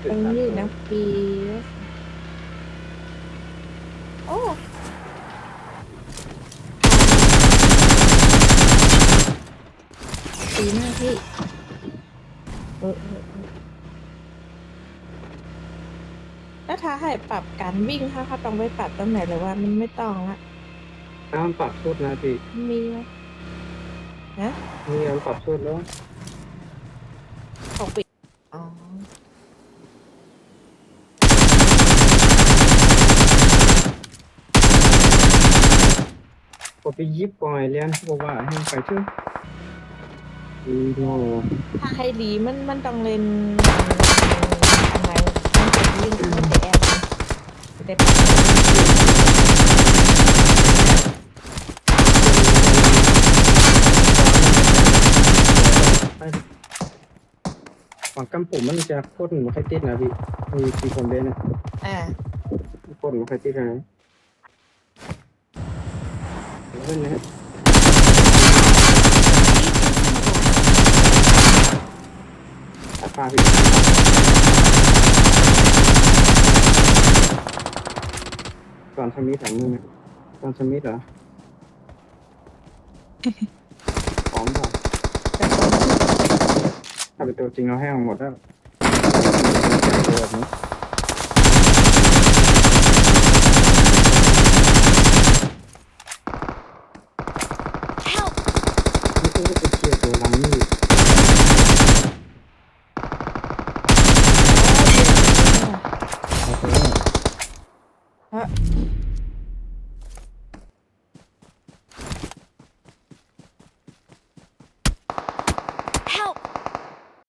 ตรงนี้นะปีโอ้ปีหน้าพี่แล้วถ้าให้ปรับการวิ่งถ้าต้องไปปรับตรงไหนหรือว่ามันไม่ต้องละน้ำปรับสุดนะพี่มีไหมนะมีอันปรับสุดแล้วของปีอ๋อพอไปยิบก่อยเรียนบอกว่าให้ไปเถอะอีโนถ้าให้ดีมันต้องเล่นอันไหนมันจะวิ่งมันจะแอนมันจะปรับไปฝั่งกำผมมันจะพ่นมาใครติดนะพี่มีสีผมเด่นนะอ่าพ่นมาใครติดนะเล่นนะตาปลาพี่ก่อนสมิธถังนึงนะก่อนสมิธเหรอพร้อมป่ะถ้าเป็นตัวจริงเราให้เอาหมดแล้วตัวแบบนี้ Help! ไม่ใช่ว่าไปเคลียร์ตัวหลังนี่เอาไปแล้ว ฮะ